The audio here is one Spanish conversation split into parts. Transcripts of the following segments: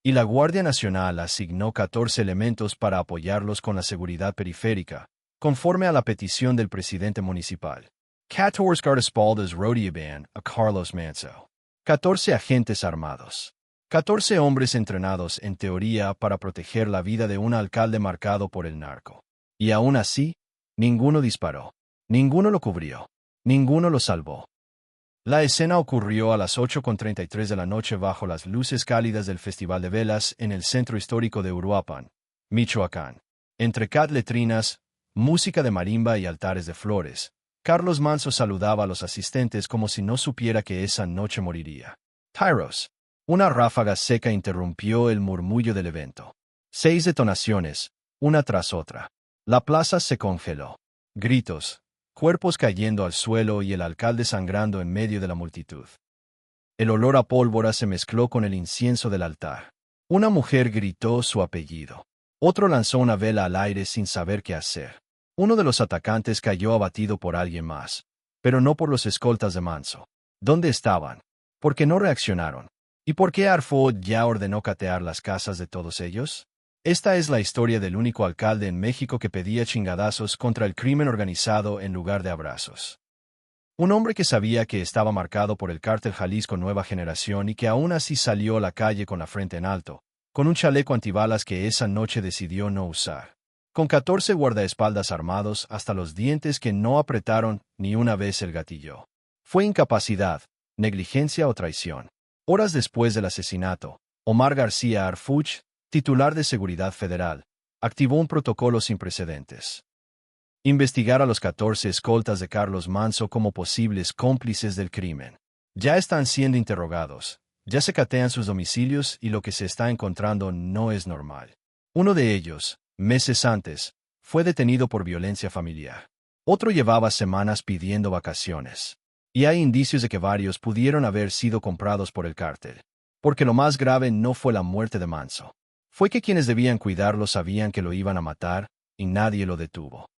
y la Guardia Nacional asignó 14 elementos para apoyarlos con la seguridad periférica, conforme a la petición del presidente municipal. 14 guardaespaldas rodeaban a Carlos Manso. 14 agentes armados. 14 hombres entrenados en teoría para proteger la vida de un alcalde marcado por el narco. Y aún así, ninguno disparó. Ninguno lo cubrió. Ninguno lo salvó. La escena ocurrió a las 8:33 de la noche bajo las luces cálidas del Festival de Velas en el centro histórico de Uruapan, Michoacán. Entre letrinas, música de marimba y altares de flores, Carlos Manso saludaba a los asistentes como si no supiera que esa noche moriría. Tyros. Una ráfaga seca interrumpió el murmullo del evento. 6 detonaciones, una tras otra. La plaza se congeló. Gritos, cuerpos cayendo al suelo y el alcalde sangrando en medio de la multitud. El olor a pólvora se mezcló con el incienso del altar. Una mujer gritó su apellido. Otro lanzó una vela al aire sin saber qué hacer. Uno de los atacantes cayó abatido por alguien más, pero no por los escoltas de Manso. ¿Dónde estaban? ¿Por qué no reaccionaron? ¿Y por qué Arford ya ordenó catear las casas de todos ellos? Esta es la historia del único alcalde en México que pedía chingadazos contra el crimen organizado en lugar de abrazos. Un hombre que sabía que estaba marcado por el cártel Jalisco Nueva Generación y que aún así salió a la calle con la frente en alto, con un chaleco antibalas que esa noche decidió no usar. Con 14 guardaespaldas armados hasta los dientes que no apretaron ni una vez el gatillo. Fue incapacidad, negligencia o traición. Horas después del asesinato, Omar García Harfuch, titular de Seguridad Federal, activó un protocolo sin precedentes. Investigar a los 14 escoltas de Carlos Manso como posibles cómplices del crimen. Ya están siendo interrogados, ya se catean sus domicilios y lo que se está encontrando no es normal. Uno de ellos, meses antes, fue detenido por violencia familiar. Otro llevaba semanas pidiendo vacaciones. Y hay indicios de que varios pudieron haber sido comprados por el cártel. Porque lo más grave no fue la muerte de Manso. Fue que quienes debían cuidarlo sabían que lo iban a matar, y nadie lo detuvo.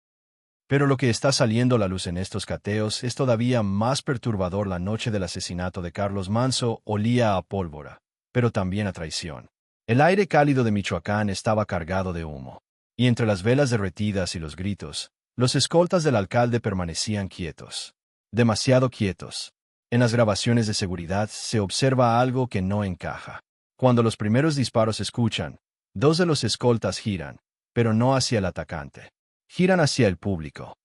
Pero lo que está saliendo a la luz en estos cateos es todavía más perturbador. La noche del asesinato de Carlos Manso olía a pólvora, pero también a traición. El aire cálido de Michoacán estaba cargado de humo. Y entre las velas derretidas y los gritos, los escoltas del alcalde permanecían quietos. Demasiado quietos. En las grabaciones de seguridad se observa algo que no encaja. Cuando los primeros disparos se escuchan, 2 de los escoltas giran, pero no hacia el atacante. Giran hacia el público.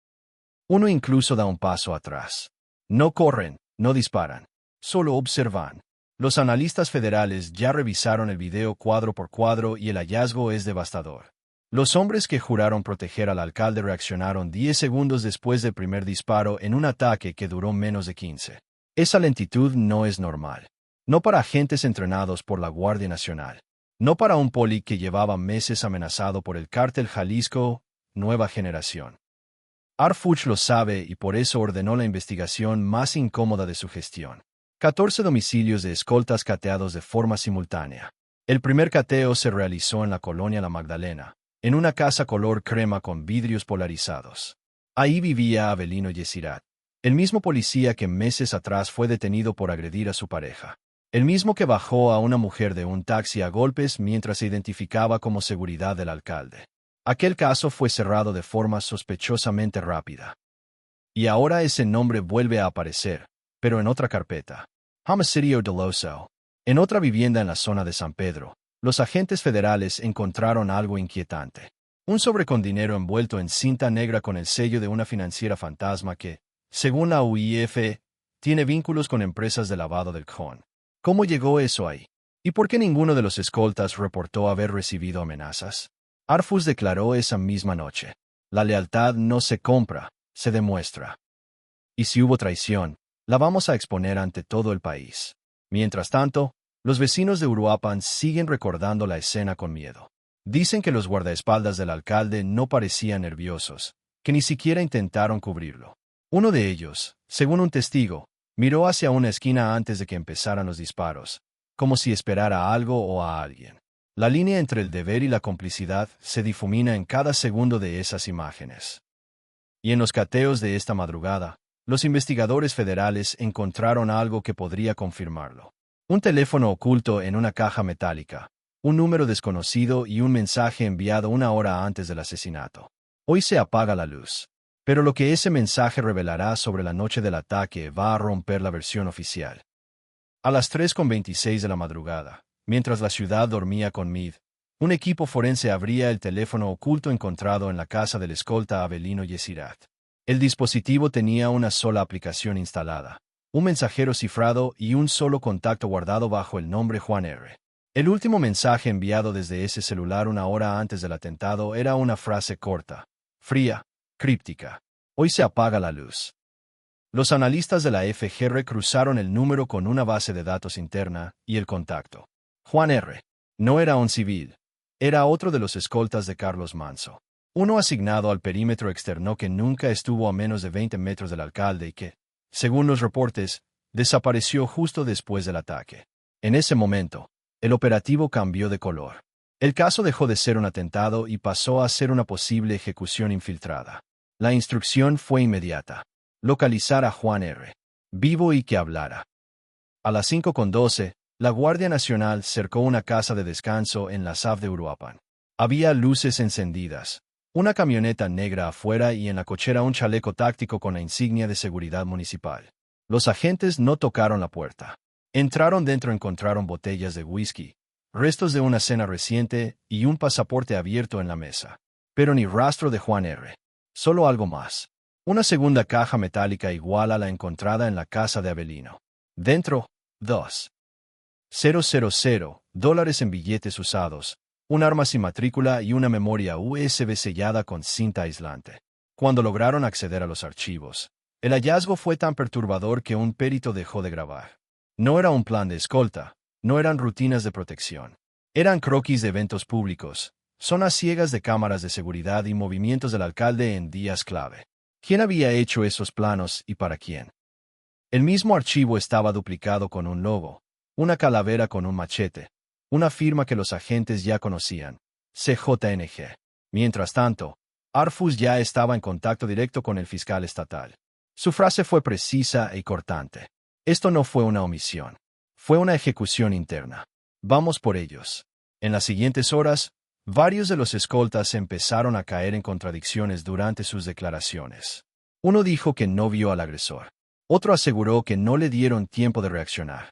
Uno incluso da un paso atrás. No corren, no disparan, solo observan. Los analistas federales ya revisaron el video cuadro por cuadro y el hallazgo es devastador. Los hombres que juraron proteger al alcalde reaccionaron 10 segundos después del primer disparo en un ataque que duró menos de 15. Esa lentitud no es normal. No para agentes entrenados por la Guardia Nacional. No para un poli que llevaba meses amenazado por el cártel Jalisco Nueva Generación. Harfuch lo sabe y por eso ordenó la investigación más incómoda de su gestión. 14 domicilios de escoltas cateados de forma simultánea. El primer cateo se realizó en la colonia La Magdalena, en una casa color crema con vidrios polarizados. Ahí vivía Avelino Yesirat, el mismo policía que meses atrás fue detenido por agredir a su pareja. El mismo que bajó a una mujer de un taxi a golpes mientras se identificaba como seguridad del alcalde. Aquel caso fue cerrado de forma sospechosamente rápida. Y ahora ese nombre vuelve a aparecer, pero en otra carpeta. Homicidio doloso. En otra vivienda en la zona de San Pedro, los agentes federales encontraron algo inquietante. Un sobre con dinero envuelto en cinta negra con el sello de una financiera fantasma que, según la UIF, tiene vínculos con empresas de lavado del cajón. ¿Cómo llegó eso ahí? ¿Y por qué ninguno de los escoltas reportó haber recibido amenazas? Harfuch declaró esa misma noche: la lealtad no se compra, se demuestra. Y si hubo traición, la vamos a exponer ante todo el país. Mientras tanto, los vecinos de Uruapan siguen recordando la escena con miedo. Dicen que los guardaespaldas del alcalde no parecían nerviosos, que ni siquiera intentaron cubrirlo. Uno de ellos, según un testigo, miró hacia una esquina antes de que empezaran los disparos, como si esperara algo o a alguien. La línea entre el deber y la complicidad se difumina en cada segundo de esas imágenes. Y en los cateos de esta madrugada, los investigadores federales encontraron algo que podría confirmarlo. Un teléfono oculto en una caja metálica, un número desconocido y un mensaje enviado una hora antes del asesinato. Hoy se apaga la luz. Pero lo que ese mensaje revelará sobre la noche del ataque va a romper la versión oficial. A las 3:26 de la madrugada, mientras la ciudad dormía con Meade, un equipo forense abría el teléfono oculto encontrado en la casa del escolta Avelino Yesirat. El dispositivo tenía una sola aplicación instalada, un mensajero cifrado y un solo contacto guardado bajo el nombre Juan R. El último mensaje enviado desde ese celular una hora antes del atentado era una frase corta, fría, críptica. Hoy se apaga la luz. Los analistas de la FGR cruzaron el número con una base de datos interna y el contacto. Juan R. no era un civil. Era otro de los escoltas de Carlos Manso. Uno asignado al perímetro externo que nunca estuvo a menos de 20 metros del alcalde y que, según los reportes, desapareció justo después del ataque. En ese momento, el operativo cambió de color. El caso dejó de ser un atentado y pasó a ser una posible ejecución infiltrada. La instrucción fue inmediata. Localizar a Juan R. vivo y que hablara. A las 5:12, la Guardia Nacional cercó una casa de descanso en la SAF de Uruapan. Había luces encendidas, una camioneta negra afuera y en la cochera un chaleco táctico con la insignia de seguridad municipal. Los agentes no tocaron la puerta. Entraron dentro, encontraron botellas de whisky, restos de una cena reciente y un pasaporte abierto en la mesa. Pero ni rastro de Juan R. Solo algo más. Una segunda caja metálica igual a la encontrada en la casa de Avelino. Dentro, $2,000 en billetes usados, un arma sin matrícula y una memoria USB sellada con cinta aislante. Cuando lograron acceder a los archivos, el hallazgo fue tan perturbador que un perito dejó de grabar. No era un plan de escolta, no eran rutinas de protección. Eran croquis de eventos públicos, zonas ciegas de cámaras de seguridad y movimientos del alcalde en días clave. ¿Quién había hecho esos planos y para quién? El mismo archivo estaba duplicado con un logo, una calavera con un machete, una firma que los agentes ya conocían, CJNG. Mientras tanto, Arfus ya estaba en contacto directo con el fiscal estatal. Su frase fue precisa y cortante. Esto no fue una omisión. Fue una ejecución interna. Vamos por ellos. En las siguientes horas, varios de los escoltas empezaron a caer en contradicciones durante sus declaraciones. Uno dijo que no vio al agresor. Otro aseguró que no le dieron tiempo de reaccionar.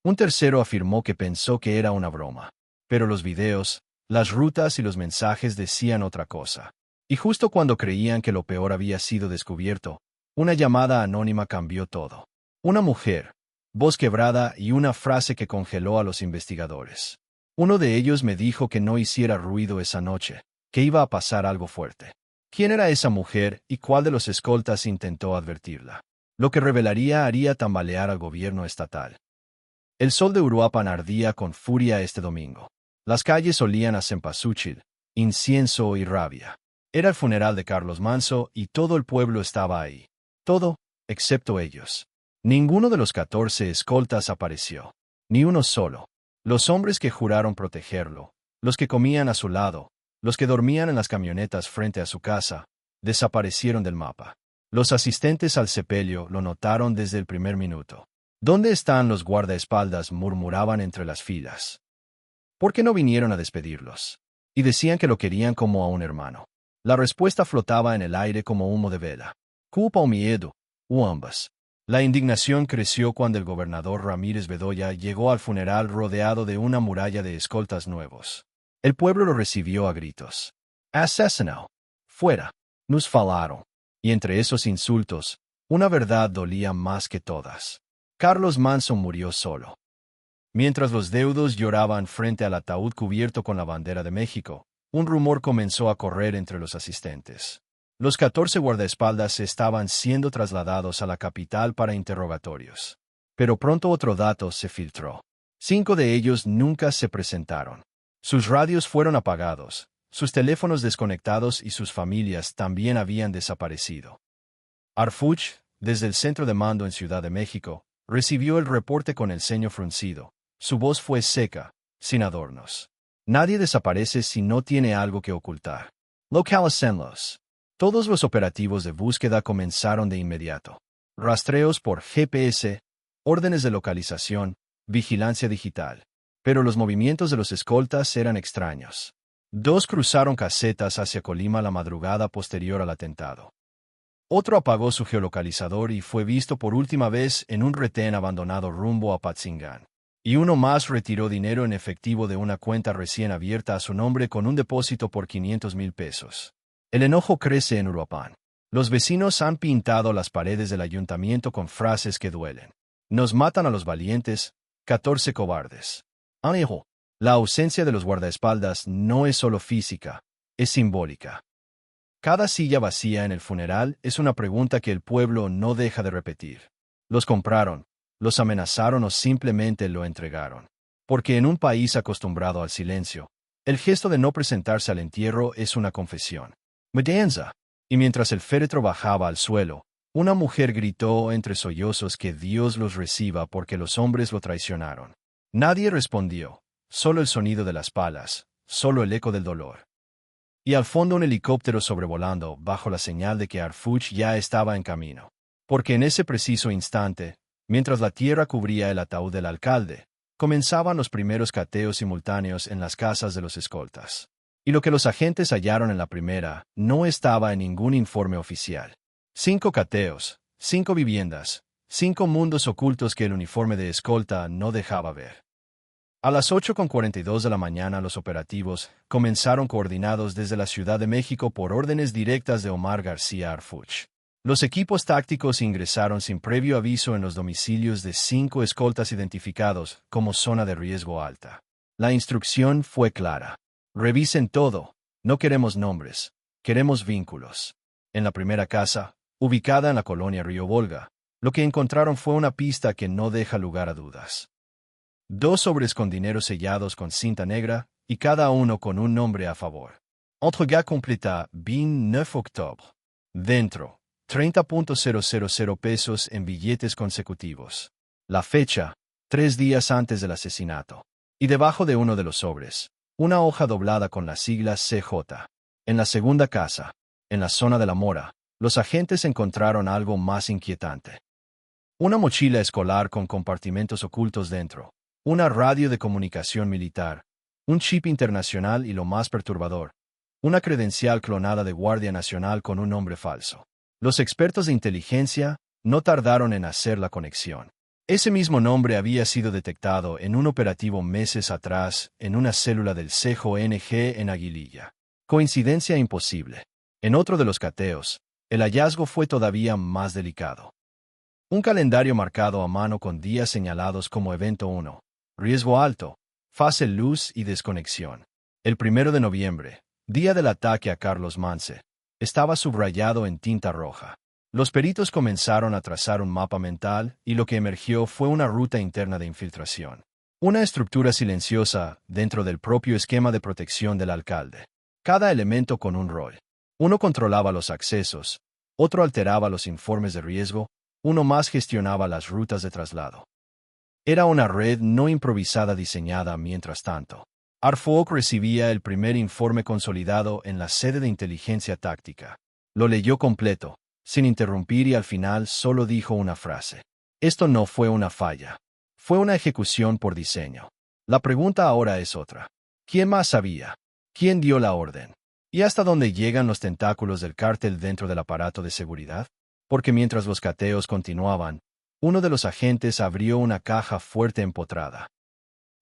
Un tercero afirmó que pensó que era una broma. Pero los videos, las rutas y los mensajes decían otra cosa. Y justo cuando creían que lo peor había sido descubierto, una llamada anónima cambió todo. Una mujer, voz quebrada y una frase que congeló a los investigadores. Uno de ellos me dijo que no hiciera ruido esa noche, que iba a pasar algo fuerte. ¿Quién era esa mujer y cuál de los escoltas intentó advertirla? Lo que revelaría haría tambalear al gobierno estatal. El sol de Uruapan ardía con furia este domingo. Las calles olían a cempasúchil, incienso y rabia. Era el funeral de Carlos Manso y todo el pueblo estaba ahí. Todo, excepto ellos. Ninguno de los 14 escoltas apareció. Ni uno solo. Los hombres que juraron protegerlo, los que comían a su lado, los que dormían en las camionetas frente a su casa, desaparecieron del mapa. Los asistentes al sepelio lo notaron desde el primer minuto. ¿Dónde están los guardaespaldas?, murmuraban entre las filas. ¿Por qué no vinieron a despedirlos? Y decían que lo querían como a un hermano. La respuesta flotaba en el aire como humo de vela. Culpa o miedo, o ambas. La indignación creció cuando el gobernador Ramírez Bedoya llegó al funeral rodeado de una muralla de escoltas nuevos. El pueblo lo recibió a gritos. «Asesino! ¡Fuera!» Nos falaron. Y entre esos insultos, una verdad dolía más que todas. Carlos Manso murió solo. Mientras los deudos lloraban frente al ataúd cubierto con la bandera de México, un rumor comenzó a correr entre los asistentes. Los 14 guardaespaldas estaban siendo trasladados a la capital para interrogatorios. Pero pronto otro dato se filtró. 5 de ellos nunca se presentaron. Sus radios fueron apagados, sus teléfonos desconectados y sus familias también habían desaparecido. Arfuch, desde el centro de mando en Ciudad de México, recibió el reporte con el ceño fruncido. Su voz fue seca, sin adornos. Nadie desaparece si no tiene algo que ocultar. Localícenlos. Todos los operativos de búsqueda comenzaron de inmediato. Rastreos por GPS, órdenes de localización, vigilancia digital. Pero los movimientos de los escoltas eran extraños. Dos cruzaron casetas hacia Colima la madrugada posterior al atentado. Otro apagó su geolocalizador y fue visto por última vez en un retén abandonado rumbo a Patzingán. Y uno más retiró dinero en efectivo de una cuenta recién abierta a su nombre con un depósito por 500,000 pesos. El enojo crece en Uruapan. Los vecinos han pintado las paredes del ayuntamiento con frases que duelen. Nos matan a los valientes, 14 cobardes. Anejo, la ausencia de los guardaespaldas no es solo física, es simbólica. Cada silla vacía en el funeral es una pregunta que el pueblo no deja de repetir. ¿Los compraron, los amenazaron o simplemente lo entregaron? Porque en un país acostumbrado al silencio, el gesto de no presentarse al entierro es una confesión. Medenza. Y mientras el féretro bajaba al suelo, una mujer gritó entre sollozos que Dios los reciba porque los hombres lo traicionaron. Nadie respondió, solo el sonido de las palas, solo el eco del dolor. Y al fondo un helicóptero sobrevolando, bajo la señal de que Arfuch ya estaba en camino. Porque en ese preciso instante, mientras la tierra cubría el ataúd del alcalde, comenzaban los primeros cateos simultáneos en las casas de los escoltas. Y lo que los agentes hallaron en la primera no estaba en ningún informe oficial. 5 cateos, 5 viviendas, 5 mundos ocultos que el uniforme de escolta no dejaba ver. A las 8:42 de la mañana los operativos comenzaron coordinados desde la Ciudad de México por órdenes directas de Omar García Arfuch. Los equipos tácticos ingresaron sin previo aviso en los domicilios de 5 escoltas identificados como zona de riesgo alta. La instrucción fue clara. Revisen todo, no queremos nombres, queremos vínculos. En la primera casa, ubicada en la colonia Río Volga, lo que encontraron fue una pista que no deja lugar a dudas. 2 sobres con dinero sellados con cinta negra, y cada uno con un nombre a favor. Entrega completa, BIN 9 octubre. Dentro, 30,000 pesos en billetes consecutivos. La fecha, 3 días antes del asesinato. Y debajo de uno de los sobres, una hoja doblada con las siglas CJ. En la segunda casa, en la zona de la Mora, los agentes encontraron algo más inquietante. Una mochila escolar con compartimentos ocultos dentro. Una radio de comunicación militar, un chip internacional y lo más perturbador, una credencial clonada de Guardia Nacional con un nombre falso. Los expertos de inteligencia no tardaron en hacer la conexión. Ese mismo nombre había sido detectado en un operativo meses atrás en una célula del CJNG en Aguililla. Coincidencia imposible. En otro de los cateos, el hallazgo fue todavía más delicado. Un calendario marcado a mano con días señalados como evento 1. Riesgo alto, fase luz y desconexión. El 1 de noviembre, día del ataque a Carlos Mance, estaba subrayado en tinta roja. Los peritos comenzaron a trazar un mapa mental y lo que emergió fue una ruta interna de infiltración. Una estructura silenciosa dentro del propio esquema de protección del alcalde. Cada elemento con un rol. Uno controlaba los accesos, otro alteraba los informes de riesgo, uno más gestionaba las rutas de traslado. Era una red no improvisada diseñada mientras tanto. Arfuch recibía el primer informe consolidado en la sede de inteligencia táctica. Lo leyó completo, sin interrumpir y al final solo dijo una frase. Esto no fue una falla. Fue una ejecución por diseño. La pregunta ahora es otra. ¿Quién más sabía? ¿Quién dio la orden? ¿Y hasta dónde llegan los tentáculos del cártel dentro del aparato de seguridad? Porque mientras los cateos continuaban, uno de los agentes abrió una caja fuerte empotrada.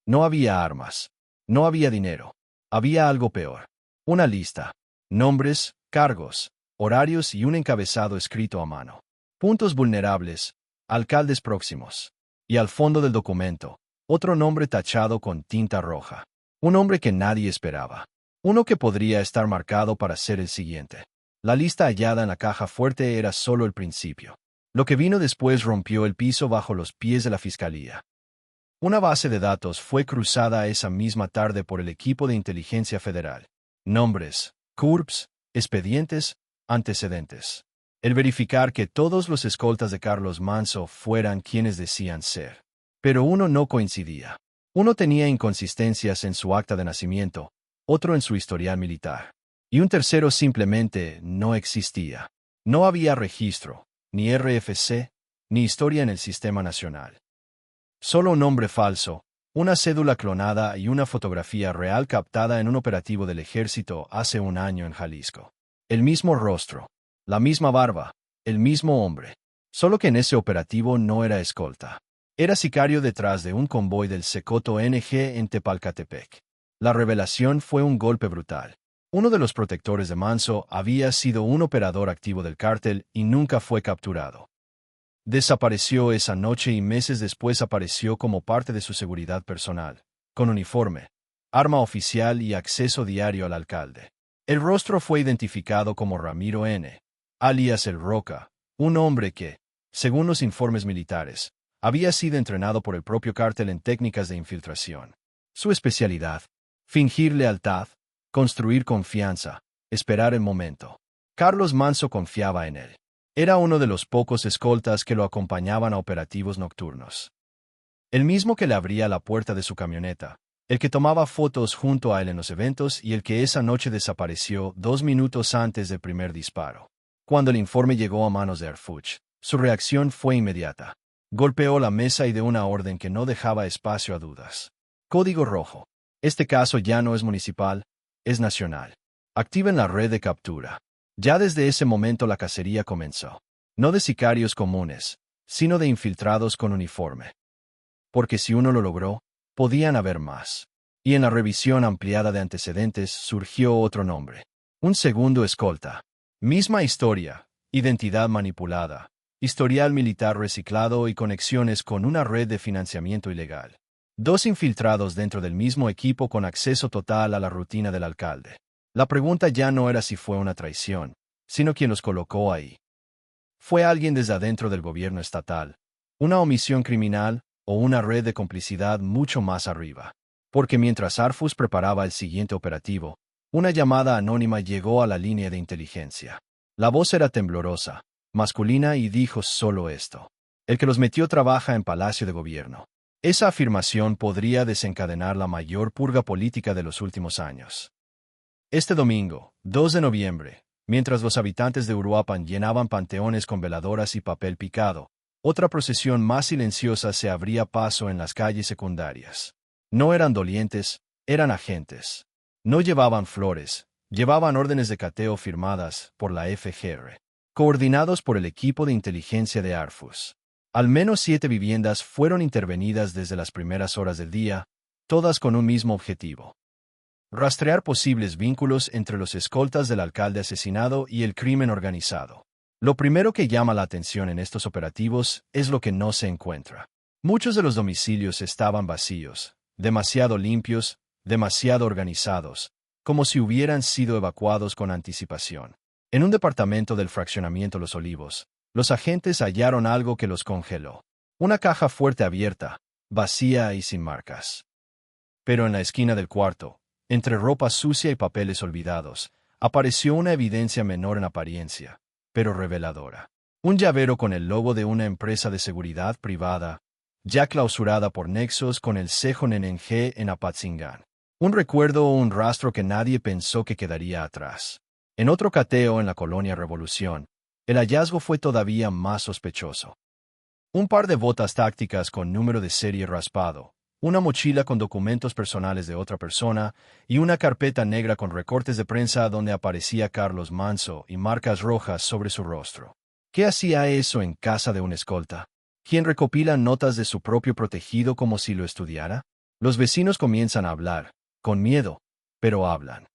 No había armas. No había dinero. Había algo peor. Una lista. Nombres, cargos, horarios y un encabezado escrito a mano. Puntos vulnerables. Alcaldes próximos. Y al fondo del documento, otro nombre tachado con tinta roja. Un nombre que nadie esperaba. Uno que podría estar marcado para ser el siguiente. La lista hallada en la caja fuerte era solo el principio. Lo que vino después rompió el piso bajo los pies de la fiscalía. Una base de datos fue cruzada esa misma tarde por el equipo de inteligencia federal. Nombres, CURPS, expedientes, antecedentes. El verificar que todos los escoltas de Carlos Manso fueran quienes decían ser. Pero uno no coincidía. Uno tenía inconsistencias en su acta de nacimiento, otro en su historial militar. Y un tercero simplemente no existía. No había registro, ni RFC, ni historia en el sistema nacional. Solo un nombre falso, una cédula clonada y una fotografía real captada en un operativo del ejército hace un año en Jalisco. El mismo rostro, la misma barba, el mismo hombre. Solo que en ese operativo no era escolta. Era sicario detrás de un convoy del Secoto NG en Tepalcatepec. La revelación fue un golpe brutal. Uno de los protectores de Manso había sido un operador activo del cártel y nunca fue capturado. Desapareció esa noche y meses después apareció como parte de su seguridad personal, con uniforme, arma oficial y acceso diario al alcalde. El rostro fue identificado como Ramiro N., alias El Roca, un hombre que, según los informes militares, había sido entrenado por el propio cártel en técnicas de infiltración. Su especialidad: fingir lealtad, construir confianza, esperar el momento. Carlos Manso confiaba en él. Era uno de los pocos escoltas que lo acompañaban a operativos nocturnos. El mismo que le abría la puerta de su camioneta, el que tomaba fotos junto a él en los eventos y el que esa noche desapareció 2 minutos antes del primer disparo. Cuando el informe llegó a manos de Arfuch, su reacción fue inmediata. Golpeó la mesa y dio una orden que no dejaba espacio a dudas. Código rojo. Este caso ya no es municipal, es nacional. Activen la red de captura. Ya desde ese momento la cacería comenzó. No de sicarios comunes, sino de infiltrados con uniforme. Porque si uno lo logró, podían haber más. Y en la revisión ampliada de antecedentes surgió otro nombre. Un segundo escolta. Misma historia, identidad manipulada, historial militar reciclado y conexiones con una red de financiamiento ilegal. 2 infiltrados dentro del mismo equipo con acceso total a la rutina del alcalde. La pregunta ya no era si fue una traición, sino quién los colocó ahí. ¿Fue alguien desde adentro del gobierno estatal, una omisión criminal o una red de complicidad mucho más arriba? Porque mientras Arfus preparaba el siguiente operativo, una llamada anónima llegó a la línea de inteligencia. La voz era temblorosa, masculina y dijo solo esto: el que los metió trabaja en Palacio de Gobierno. Esa afirmación podría desencadenar la mayor purga política de los últimos años. Este domingo, 2 de noviembre, mientras los habitantes de Uruapan llenaban panteones con veladoras y papel picado, otra procesión más silenciosa se abría paso en las calles secundarias. No eran dolientes, eran agentes. No llevaban flores, llevaban órdenes de cateo firmadas por la FGR, coordinados por el equipo de inteligencia de Arfus. Al menos 7 viviendas fueron intervenidas desde las primeras horas del día, todas con un mismo objetivo: rastrear posibles vínculos entre los escoltas del alcalde asesinado y el crimen organizado. Lo primero que llama la atención en estos operativos es lo que no se encuentra. Muchos de los domicilios estaban vacíos, demasiado limpios, demasiado organizados, como si hubieran sido evacuados con anticipación. En un departamento del fraccionamiento Los Olivos, los agentes hallaron algo que los congeló. Una caja fuerte abierta, vacía y sin marcas. Pero en la esquina del cuarto, entre ropa sucia y papeles olvidados, apareció una evidencia menor en apariencia, pero reveladora. Un llavero con el logo de una empresa de seguridad privada, ya clausurada por nexos con el cejo NNG en Apatzingán. Un recuerdo o un rastro que nadie pensó que quedaría atrás. En otro cateo en la colonia Revolución, el hallazgo fue todavía más sospechoso. Un par de botas tácticas con número de serie raspado, una mochila con documentos personales de otra persona y una carpeta negra con recortes de prensa donde aparecía Carlos Manso y marcas rojas sobre su rostro. ¿Qué hacía eso en casa de un escolta? ¿Quién recopila notas de su propio protegido como si lo estudiara? Los vecinos comienzan a hablar, con miedo, pero hablan.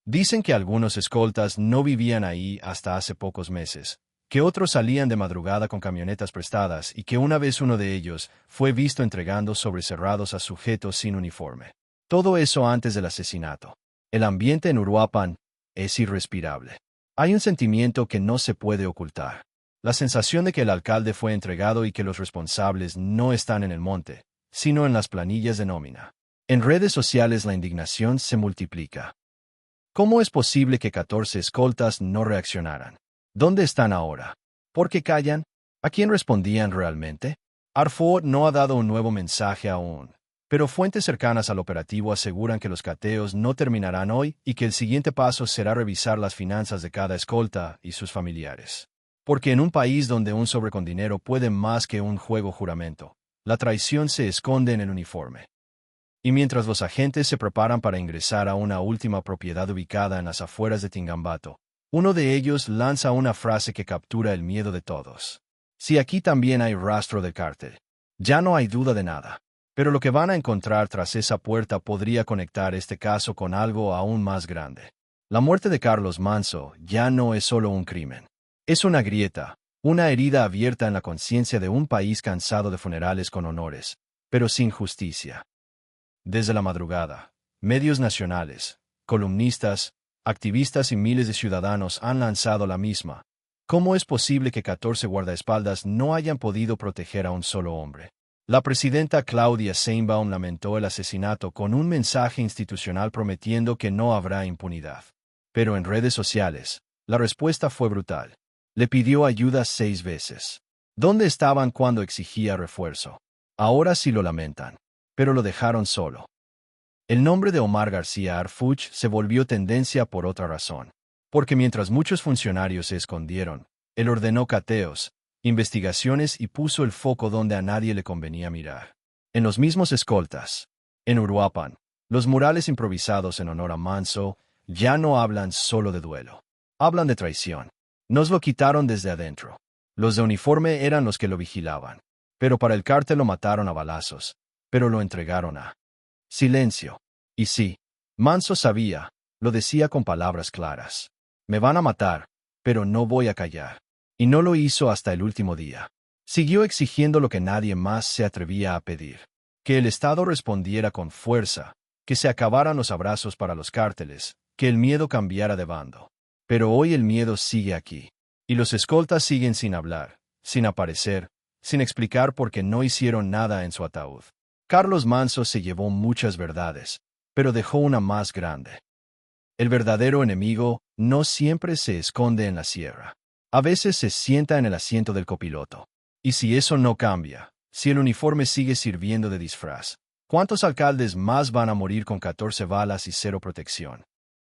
Dicen que algunos escoltas no vivían ahí hasta hace pocos meses, que otros salían de madrugada con camionetas prestadas y que una vez uno de ellos fue visto entregando sobrecerrados a sujetos sin uniforme. Todo eso antes del asesinato. El ambiente en Uruapan es irrespirable. Hay un sentimiento que no se puede ocultar. La sensación de que el alcalde fue entregado y que los responsables no están en el monte, sino en las planillas de nómina. En redes sociales la indignación se multiplica. ¿Cómo es posible que 14 escoltas no reaccionaran? ¿Dónde están ahora? ¿Por qué callan? ¿A quién respondían realmente? Arford no ha dado un nuevo mensaje aún, pero fuentes cercanas al operativo aseguran que los cateos no terminarán hoy y que el siguiente paso será revisar las finanzas de cada escolta y sus familiares. Porque en un país donde un sobre con dinero puede más que un juego juramento, la traición se esconde en el uniforme. Y mientras los agentes se preparan para ingresar a una última propiedad ubicada en las afueras de Tingambato, uno de ellos lanza una frase que captura el miedo de todos. Si aquí también hay rastro del cártel, ya no hay duda de nada. Pero lo que van a encontrar tras esa puerta podría conectar este caso con algo aún más grande. La muerte de Carlos Manso ya no es solo un crimen. Es una grieta, una herida abierta en la conciencia de un país cansado de funerales con honores, pero sin justicia. Desde la madrugada, medios nacionales, columnistas, activistas y miles de ciudadanos han lanzado la misma. ¿Cómo es posible que 14 guardaespaldas no hayan podido proteger a un solo hombre? La presidenta Claudia Sheinbaum lamentó el asesinato con un mensaje institucional prometiendo que no habrá impunidad. Pero en redes sociales, la respuesta fue brutal. Le pidió ayuda 6 veces. ¿Dónde estaban cuando exigía refuerzo? Ahora sí lo lamentan, pero lo dejaron solo. El nombre de Omar García Harfuch se volvió tendencia por otra razón. Porque mientras muchos funcionarios se escondieron, él ordenó cateos, investigaciones y puso el foco donde a nadie le convenía mirar. En los mismos escoltas. En Uruapan, los murales improvisados en honor a Manso ya no hablan solo de duelo. Hablan de traición. Nos lo quitaron desde adentro. Los de uniforme eran los que lo vigilaban. Pero para el cártel lo mataron a balazos. Pero lo entregaron a silencio. Y sí, Manso sabía, lo decía con palabras claras. Me van a matar, pero no voy a callar. Y no lo hizo hasta el último día. Siguió exigiendo lo que nadie más se atrevía a pedir. Que el Estado respondiera con fuerza, que se acabaran los abrazos para los cárteles, que el miedo cambiara de bando. Pero hoy el miedo sigue aquí. Y los escoltas siguen sin hablar, sin aparecer, sin explicar por qué no hicieron nada en su ataúd. Carlos Manso se llevó muchas verdades, pero dejó una más grande. El verdadero enemigo no siempre se esconde en la sierra. A veces se sienta en el asiento del copiloto. Y si eso no cambia, si el uniforme sigue sirviendo de disfraz, ¿cuántos alcaldes más van a morir con 14 balas y 0 protección?